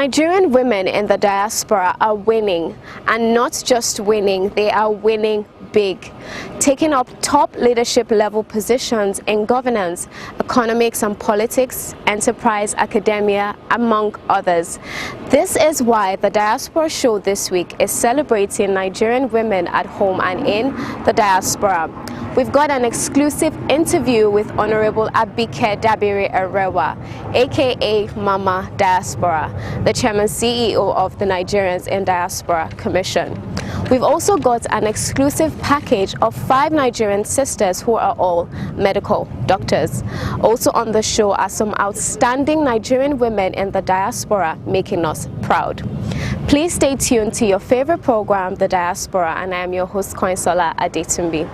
Nigerian women in the diaspora are winning, and not just winning, they are winning big, taking up top leadership level positions in governance, economics and politics, enterprise, academia, among others. This is why the Diaspora show this week is celebrating Nigerian women at home and in the diaspora. We've got an exclusive interview with Honorable Abike Dabiri Erewa, aka Mama Diaspora, the Chairman CEO of the Nigerians in Diaspora Commission. We've also got an exclusive package of 5 Nigerian sisters who are all medical doctors. Also on the show are some outstanding Nigerian women in the diaspora making us proud. Please stay tuned to your favorite program, The Diaspora, and I am your host, Koinsola Adetumbi.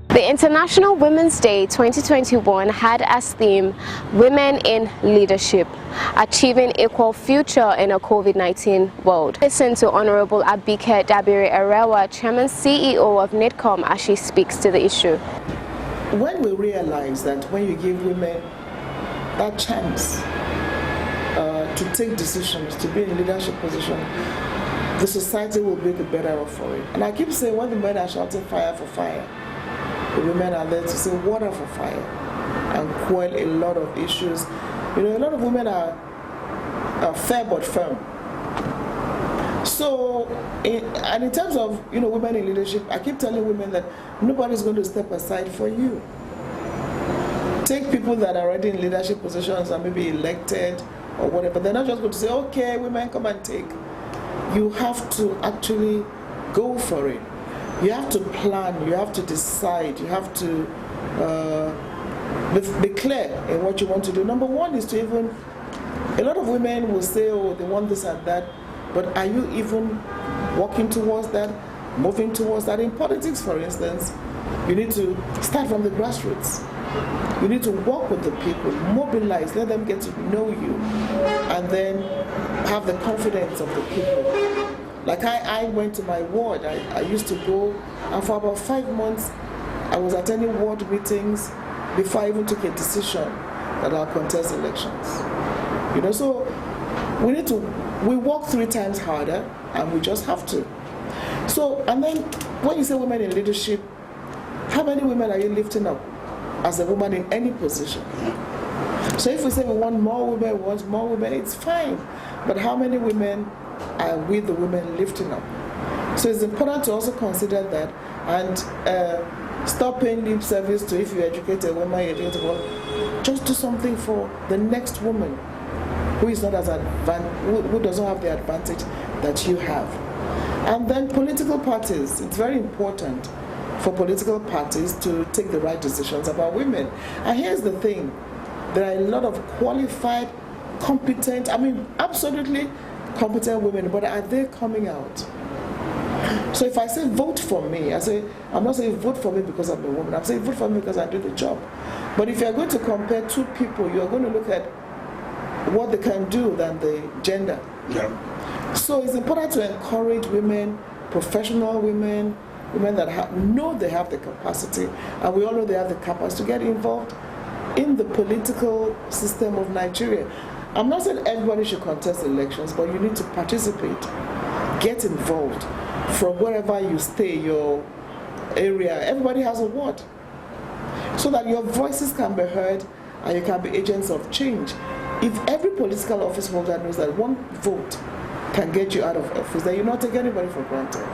The International Women's Day 2021 had as theme Women in Leadership, Achieving Equal Future in a COVID-19 World. Listen to Honorable Abike Dabiri Erewa, Chairman CEO of NIDCOM, as she speaks to the issue. When we realize that when you give women that chance to take decisions, to be in leadership position, the society will be the better off for it. And I keep saying, when the men are shouting fire for fire, the women are there to say water for fire and quell a lot of issues. You know, a lot of women are fair but firm. So, and in terms of, you know, women in leadership, I keep telling women that nobody's going to step aside for you. Take people that are already in leadership positions and maybe elected or whatever. They're not just going to say, okay, women, come and take. You have to actually go for it. You have to plan, you have to decide, you have to be clear in what you want to do. Number one is to even, a lot of women will say, oh, they want this and that, but are you even walking towards that, moving towards that? In politics, for instance, you need to start from the grassroots. You need to work with the people, mobilize, let them get to know you, and then have the confidence of the people. Like I went to my ward, I used to go, and for about 5 months, I was attending ward meetings before I even took a decision that I'll contest elections. You know, so we work 3 times harder, and we just have to. So, and then when you say women in leadership, how many women are you lifting up as a woman in any position? So if we say we want more women, it's fine. But how many women are we the women lifting up? So it's important to also consider that and stop paying lip service to if you educate a woman, you educate a woman. Just do something for the next woman who is not as who doesn't have the advantage that you have. And then political parties, it's very important for political parties to take the right decisions about women. And here's the thing, there are a lot of qualified, competent, absolutely competent women, but are they coming out? So if I say vote for me, I'm not saying vote for me because I'm a woman, I'm saying vote for me because I do the job. But if you're going to compare 2 people, you're going to look at what they can do than the gender. Yeah. So it's important to encourage women, professional women, women that know they have the capacity, and we all know they have the capacity to get involved in the political system of Nigeria. I'm not saying everybody should contest elections, but you need to participate, get involved from wherever you stay, your area. Everybody has a word, so that your voices can be heard and you can be agents of change. If every political office holder knows that 1 vote can get you out of office, then you're not taking anybody for granted.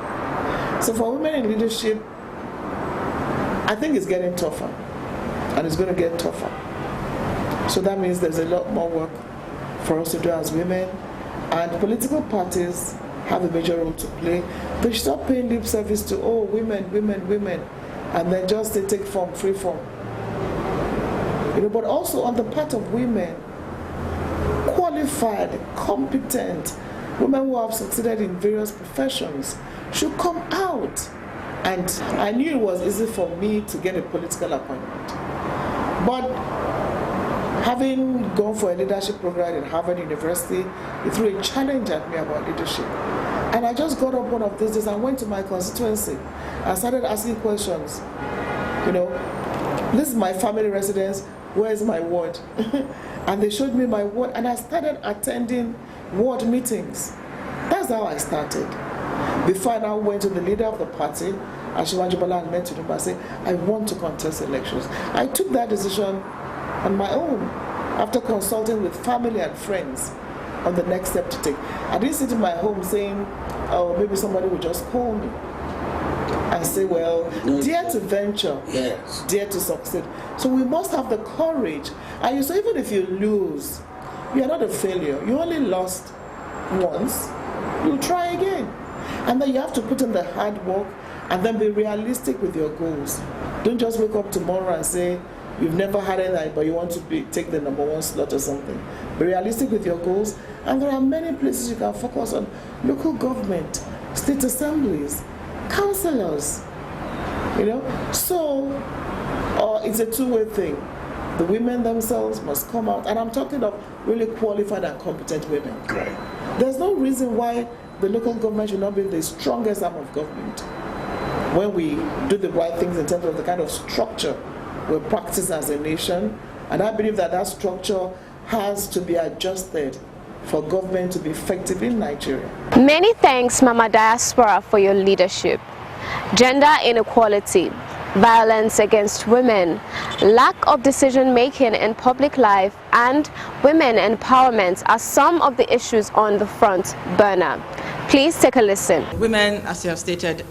So for women in leadership, I think it's getting tougher, and it's going to get tougher. So that means there's a lot more work for us to do as women, and political parties have a major role to play. They should stop paying lip service to, oh, women, and then just they take form, free form. You know, but also on the part of women, qualified, competent, women who have succeeded in various professions should come out. And I knew it was easy for me to get a political appointment. But having gone for a leadership program in Harvard University, it threw a challenge at me about leadership. And I just got up one of these days and went to my constituency and started asking questions. You know, This is my family residence. Where's my ward? And they showed me my ward, and I started attending ward meetings. That's how I started. Before I now went to the leader of the party, Asiwaju Bola Ahmed Tinubu, and said, I want to contest elections. I took that decision on my own after consulting with family and friends on the next step to take. I didn't sit in my home saying, oh, maybe somebody will just call me and say, well, dare to venture, yes, dare to succeed. So we must have the courage. And so even if you lose, you are not a failure. You only lost once. You'll try again. And then you have to put in the hard work and then be realistic with your goals. Don't just wake up tomorrow and say, you've never had anything, but you want to take the #1 slot or something. Be realistic with your goals. And there are many places you can focus on: local government, state assemblies, councillors, So it's a two-way thing. The women themselves must come out, and I'm talking of really qualified and competent women. Right. There's no reason why the local government should not be the strongest arm of government when we do the right things in terms of the kind of structure we practice as a nation. And I believe that structure has to be adjusted for government to be effective in Nigeria. Many thanks, Mama Diaspora, for your leadership. Gender inequality, violence against women, lack of decision-making in public life, and women empowerment are some of the issues on the front burner. Please take a listen. Women, as you have stated,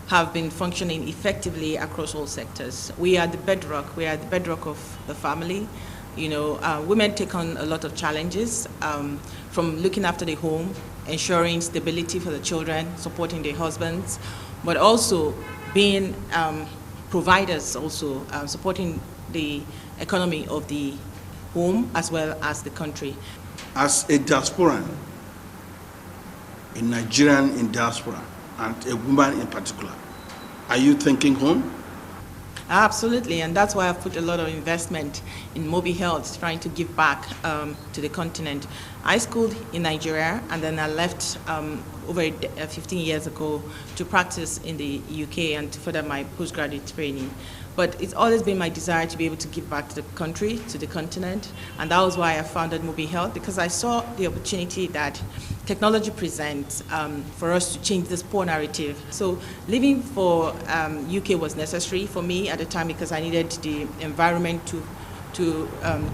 have been functioning effectively across all sectors. We are the bedrock. We are the bedrock of the family. Women take on a lot of challenges, from looking after the home, ensuring stability for the children, supporting their husbands, but also being providers, also supporting the economy of the home as well as the country. As a diasporan, a Nigerian in diaspora, and a woman in particular, are you thinking home? Absolutely, and that's why I've put a lot of investment in Mobi Health, trying to give back to the continent. I schooled in Nigeria, and then I left over 15 years ago to practice in the UK and to further my postgraduate training. But it's always been my desire to be able to give back to the country, to the continent, and that was why I founded Mobi Health, because I saw the opportunity that technology presents for us to change this poor narrative. So leaving for UK was necessary for me at the time, because I needed the environment to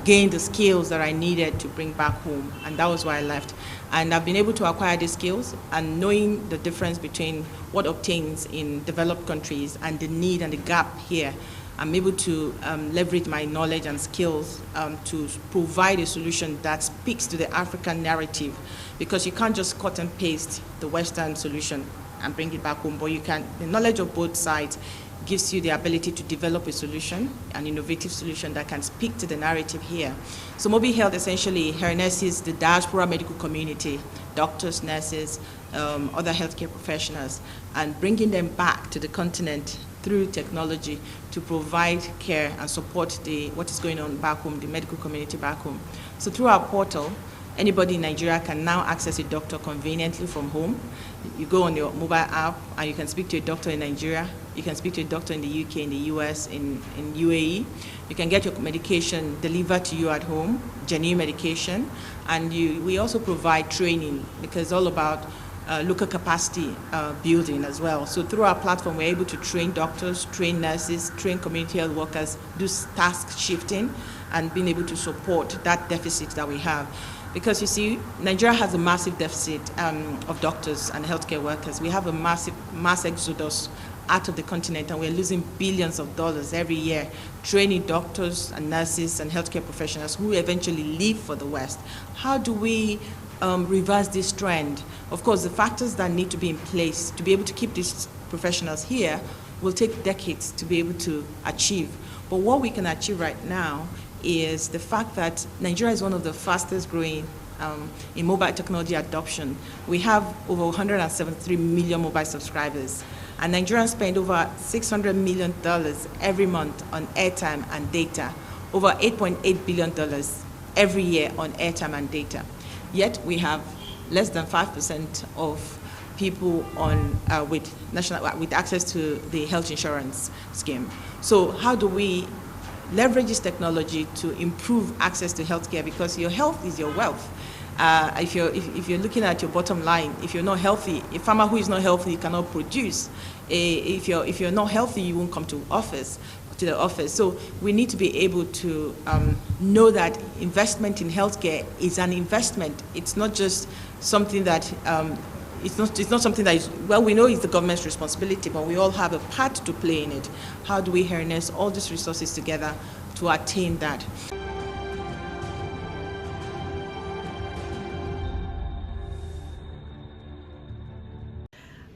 gain the skills that I needed to bring back home, and that was why I left. And I've been able to acquire these skills, and knowing the difference between what obtains in developed countries and the need and the gap here, I'm able to leverage my knowledge and skills to provide a solution that speaks to the African narrative, because you can't just cut and paste the Western solution and bring it back home, but you can. The knowledge of both sides gives you the ability to develop a solution, an innovative solution that can speak to the narrative here. So Mobi Health essentially harnesses the diaspora medical community, doctors, nurses, other healthcare professionals, and bringing them back to the continent through technology to provide care and support what is going on back home, the medical community back home. So through our portal, anybody in Nigeria can now access a doctor conveniently from home. You go on your mobile app and you can speak to a doctor in Nigeria. You can speak to a doctor in the UK, in the US, in UAE. You can get your medication delivered to you at home, genuine medication. And we also provide training, because it's all about local capacity building as well. So through our platform, we're able to train doctors, train nurses, train community health workers, do task shifting, and being able to support that deficit that we have. Because you see, Nigeria has a massive deficit of doctors and healthcare workers. We have a mass exodus out of the continent, and we're losing billions of dollars every year training doctors and nurses and healthcare professionals who eventually leave for the West. How do we reverse this trend? Of course, the factors that need to be in place to be able to keep these professionals here will take decades to be able to achieve. But what we can achieve right now is the fact that Nigeria is one of the fastest growing in mobile technology adoption. We have over 173 million mobile subscribers, and Nigerians spend over $600 million every month on airtime and data, over $8.8 billion every year on airtime and data. Yet we have less than 5% of people on with access to the health insurance scheme. So how do we leverage this technology to improve access to healthcare? Because your health is your wealth. If you're looking at your bottom line, if you're not healthy, a farmer who is not healthy cannot produce. If you're not healthy, you won't come to the office. So we need to be able to know that investment in healthcare is an investment. It's not just something that it's not something that is, well, we know it's the government's responsibility, but we all have a part to play in it. How do we harness all these resources together to attain that?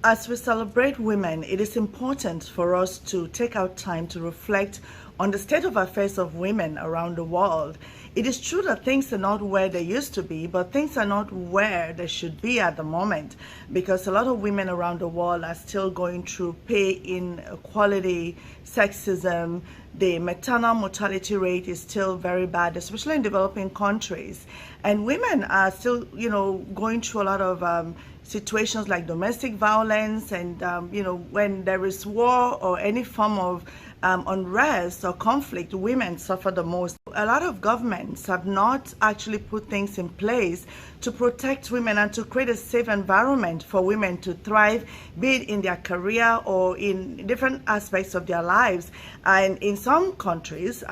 As we celebrate women, it is important for us to take out time to reflect on the state of affairs of women around the world. It is true that things are not where they used to be, but things are not where they should be at the moment, because a lot of women around the world are still going through pay inequality, sexism. The maternal mortality rate is still very bad, especially in developing countries. And women are still, going through a lot of situations like domestic violence, and when there is war or any form of unrest or conflict, women suffer the most. A lot of governments have not actually put things in place to protect women and to create a safe environment for women to thrive, be it in their career or in different aspects of their lives. And in some countries,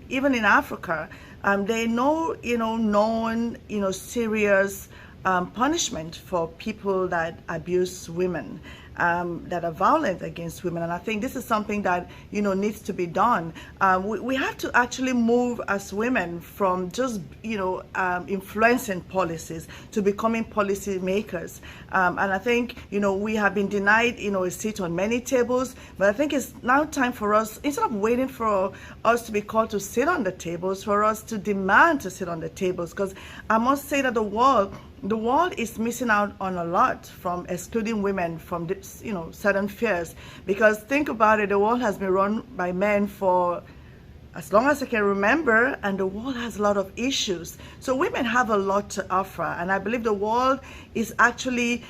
even in Africa, there are no known serious punishment for people that abuse women, that are violent against women. And I think this is something that needs to be done. We have to actually move as women from just influencing policies to becoming policy makers. And I think we have been denied a seat on many tables, but I think it's now time for us, instead of waiting for us to be called to sit on the tables, for us to demand to sit on the tables. Because I must say that the world is missing out on a lot from excluding women from this, certain fears. Because think about it, the world has been run by men for as long as I can remember, and the world has a lot of issues. So women have a lot to offer, and I believe the world is actually,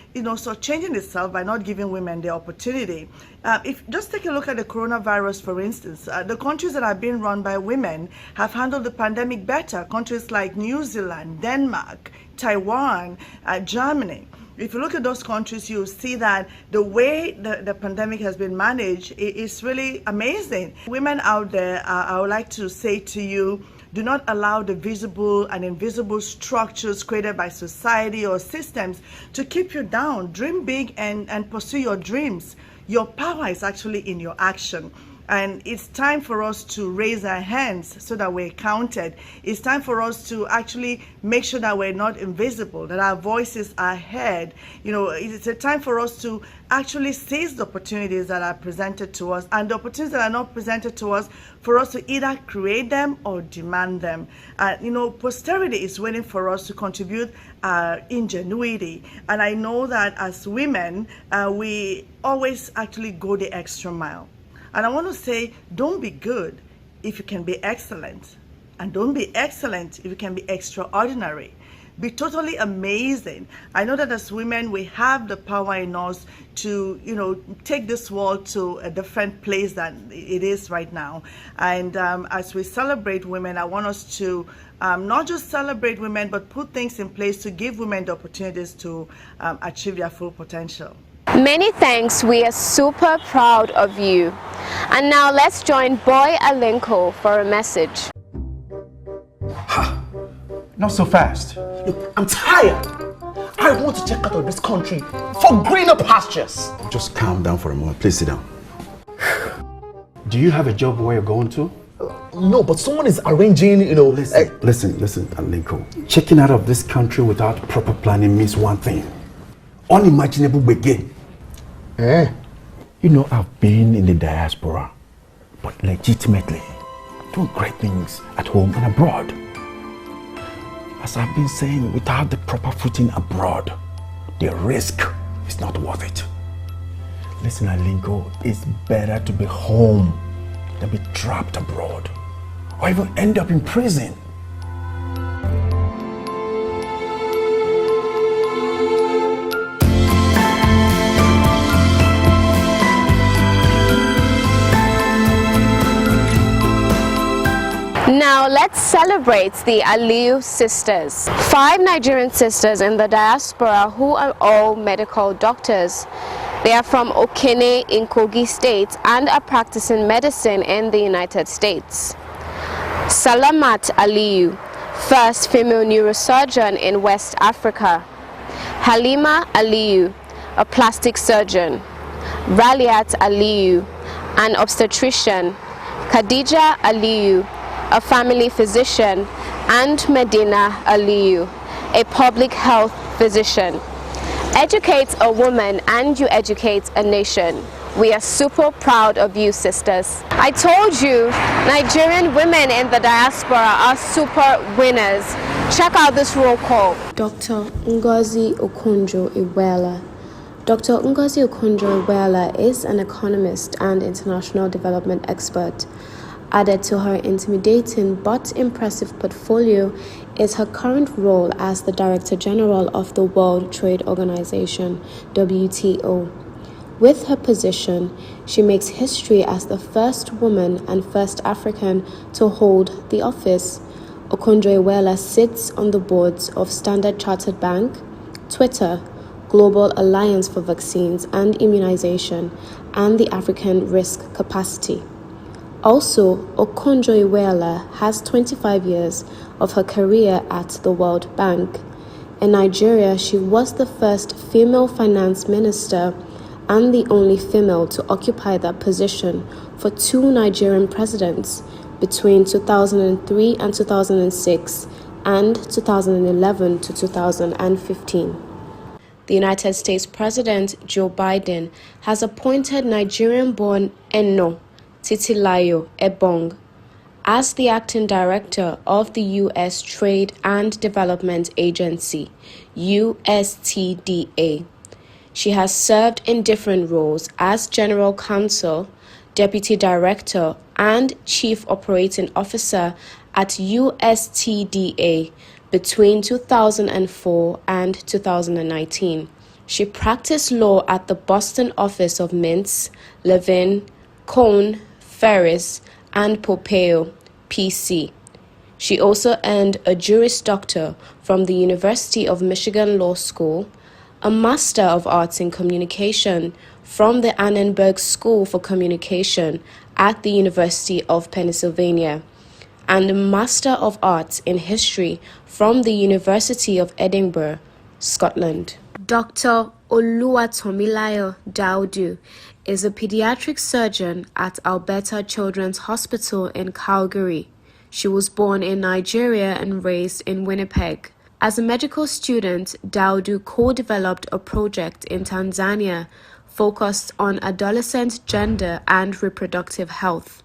changing itself by not giving women the opportunity. If just take a look at the coronavirus, for instance, the countries that have been run by women have handled the pandemic better. Countries like New Zealand, Denmark, Taiwan, Germany. If you look at those countries, you'll see that the way the pandemic has been managed is really amazing. Women out there, I would like to say to you, do not allow the visible and invisible structures created by society or systems to keep you down. Dream big and pursue your dreams. Your power is actually in your action. And it's time for us to raise our hands so that we're counted. It's time for us to actually make sure that we're not invisible, that our voices are heard. It's a time for us to actually seize the opportunities that are presented to us, and the opportunities that are not presented to us, for us to either create them or demand them. Posterity is waiting for us to contribute our ingenuity. And I know that as women, we always actually go the extra mile. And I want to say, don't be good if you can be excellent. And don't be excellent if you can be extraordinary. Be totally amazing. I know that as women, we have the power in us to, take this world to a different place than it is right now. And as we celebrate women, I want us to not just celebrate women, but put things in place to give women the opportunities to achieve their full potential. Many thanks. We are super proud of you. And now let's join Boy Alinko for a message. Ha! Not so fast. Look, I'm tired. I want to check out of this country for greener pastures. Just calm down for a moment. Please sit down. Do you have a job where you're going to? No, but someone is arranging, Listen, Alinko. Checking out of this country without proper planning means one thing. Unimaginable begin. I've been in the diaspora, but legitimately doing great things at home and abroad. As I've been saying, without the proper footing abroad, the risk is not worth it. Listen, Alinko, it's better to be home than be trapped abroad, or even end up in prison. Now let's celebrate the Aliyu sisters. 5 Nigerian sisters in the diaspora who are all medical doctors. They are from Okene in Kogi State and are practicing medicine in the United States. Salamat Aliyu, first female neurosurgeon in West Africa. Halima Aliyu, a plastic surgeon. Raliat Aliyu, an obstetrician. Khadija Aliyu, a family physician, and Medina Aliyu, a public health physician. Educate a woman and you educate a nation. We are super proud of you, sisters. I told you, Nigerian women in the diaspora are super winners. Check out this roll call. Dr. Ngozi Okonjo-Iweala. Dr. Ngozi Okonjo-Iweala is an economist and international development expert. Added to her intimidating but impressive portfolio is her current role as the Director General of the World Trade Organization, WTO. With her position, she makes history as the first woman and first African to hold the office. Okonjo-Iweala sits on the boards of Standard Chartered Bank, Twitter, Global Alliance for Vaccines and Immunization, and the African Risk Capacity. Also, Okonjo-Iweala has 25 years of her career at the World Bank. In Nigeria, she was the first female finance minister and the only female to occupy that position for 2 Nigerian presidents between 2003 and 2006 and 2011 to 2015. The United States President Joe Biden has appointed Nigerian-born Eno Titilayo Ebong as the acting director of the U.S. Trade and Development Agency, USTDA. She has served in different roles as General Counsel, Deputy Director, and Chief Operating Officer at USTDA between 2004 and 2019. She practiced law at the Boston office of Mintz, Levin, Cohn, Ferris, and Pompeo, PC. She also earned a Juris Doctor from the University of Michigan Law School, a Master of Arts in Communication from the Annenberg School for Communication at the University of Pennsylvania, and a Master of Arts in History from the University of Edinburgh, Scotland. Dr. Oluwatomilayo Daudu is a pediatric surgeon at Alberta Children's Hospital in Calgary. She was born in Nigeria and raised in Winnipeg. As a medical student, Daudu co-developed a project in Tanzania focused on adolescent gender and reproductive health.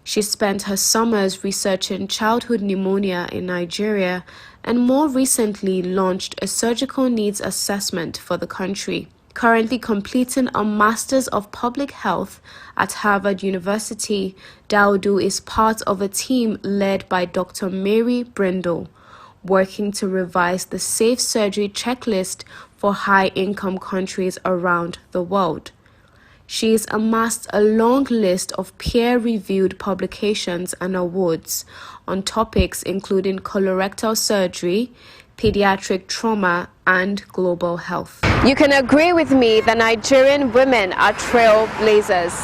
She spent her summers researching childhood pneumonia in Nigeria and more recently launched a surgical needs assessment for the country. Currently completing a Master's of Public Health at Harvard University, Daudu is part of a team led by Dr. Mary Brindle, working to revise the safe surgery checklist for high-income countries around the world. She's amassed a long list of peer-reviewed publications and awards on topics including colorectal surgery, pediatric trauma, and global health. You can agree with me that Nigerian women are trailblazers.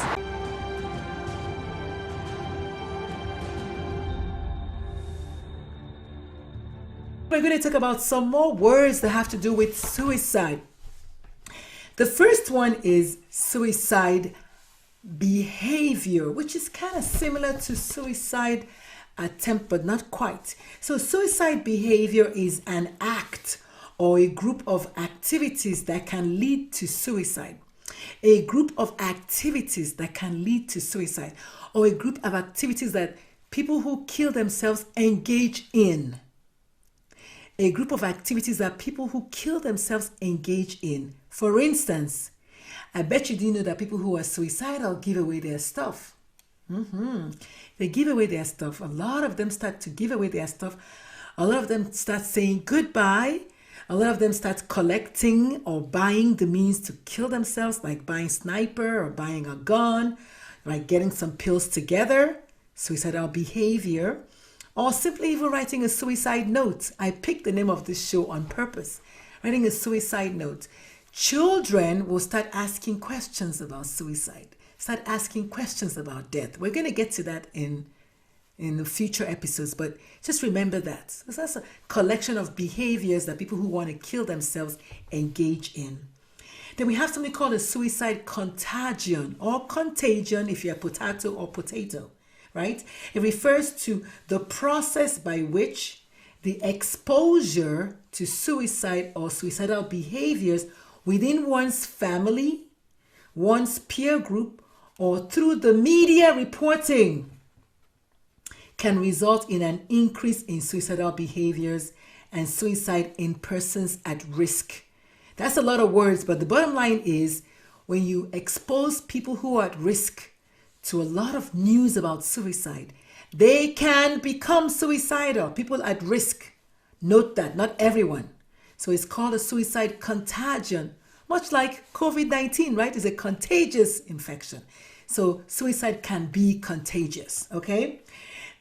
We're going to talk about some more words that have to do with suicide. The first one is suicide behavior, which is kind of similar to suicide attempt, but not quite. So suicide behavior is an act or a group of activities that can lead to suicide. A group of activities that can lead to suicide, or a group of activities that people who kill themselves engage in. A group of activities that people who kill themselves engage in. For instance, I bet you didn't know that people who are suicidal give away their stuff. They give away their stuff. A lot of them start to give away their stuff. A lot of them start saying goodbye. A lot of them start collecting or buying the means to kill themselves, like buying sniper or buying a gun, like getting some pills together, suicidal behavior. or simply even writing a suicide note. I picked the name of this show on purpose, writing a suicide note. Children will start asking questions about suicide, start asking questions about death. We're going to get to that in the future episodes, but just remember that. So that's a collection of behaviors that people who want to kill themselves engage in. Then we have something called a suicide contagion or contagion if you're potato or potato, right? It refers to the process by which the exposure to suicide or suicidal behaviors within one's family, one's peer group, or through the media reporting can result in an increase in suicidal behaviors and suicide in persons at risk. That's a lot of words, but the bottom line is when you expose people who are at risk to a lot of news about suicide, they can become suicidal. People at risk. Note that, not everyone. So it's called a suicide contagion, much like COVID-19, right? It's a contagious infection. So suicide can be contagious, okay?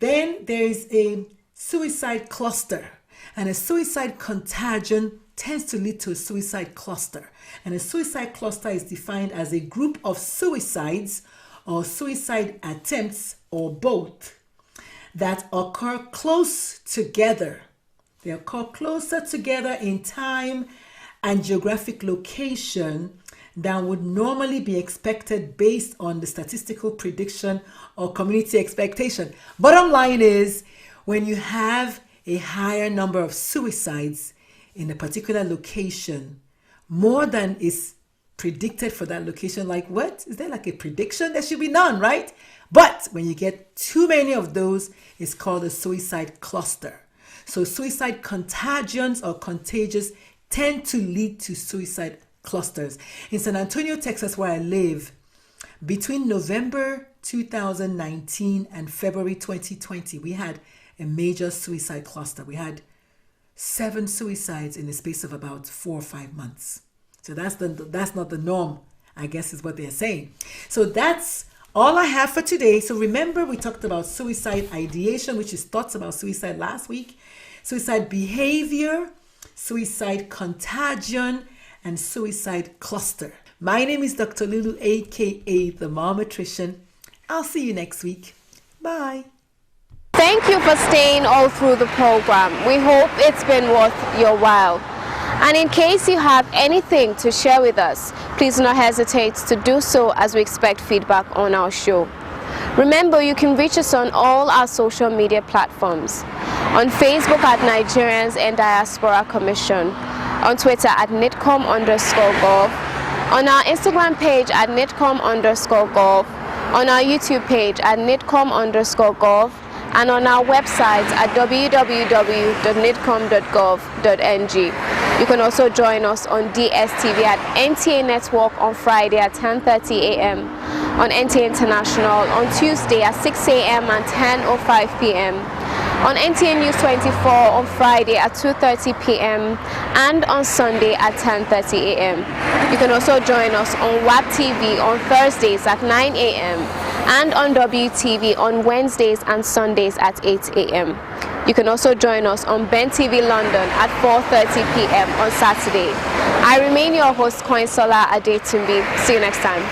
Then there's a suicide cluster, and a suicide contagion tends to lead to a suicide cluster. And a suicide cluster is defined as a group of suicides or suicide attempts or both that occur close together. They occur closer together in time and geographic location than would normally be expected based on the statistical prediction or community expectation. Bottom line is, when you have a higher number of suicides in a particular location, more than is predicted for that location, like what? Is there like a prediction? There should be none, right? But when you get too many of those, it's called a suicide cluster. So suicide contagions or contagious tend to lead to suicide clusters. In San Antonio, Texas, where I live, between November 2019 and February 2020, we had a major suicide cluster. We had 7 suicides in the space of about 4 or 5 months. So that's not the norm, I guess is what they're saying. So that's all I have for today. So remember, we talked about suicide ideation, which is thoughts about suicide last week, suicide behavior, suicide contagion, and suicide cluster. My name is Dr. Lulu, aka the Malnutrition. I'll see you next week. Bye. Thank you for staying all through the program. We hope it's been worth your while. And in case you have anything to share with us, please do not hesitate to do so, as we expect feedback on our show. Remember, you can reach us on all our social media platforms. On Facebook at Nigerians in Diaspora Commission, on Twitter at nitcom_gov, on our Instagram page at nitcom_gov, on our YouTube page at nitcom_gov, and on our website at www.nitcom.gov.ng. You can also join us on DSTV at NTA Network on Friday at 10:30 a.m., on NTA International on Tuesday at 6 a.m. and 10:05 p.m., on NTA News 24 on Friday at 2:30 p.m. and on Sunday at 10:30 a.m. You can also join us on WAP TV on Thursdays at 9 a.m. and on WTV on Wednesdays and Sundays at 8 a.m. You can also join us on Ben TV London at 4:30 p.m. on Saturday. I remain your host, Koinsola Adetumbi. See you next time.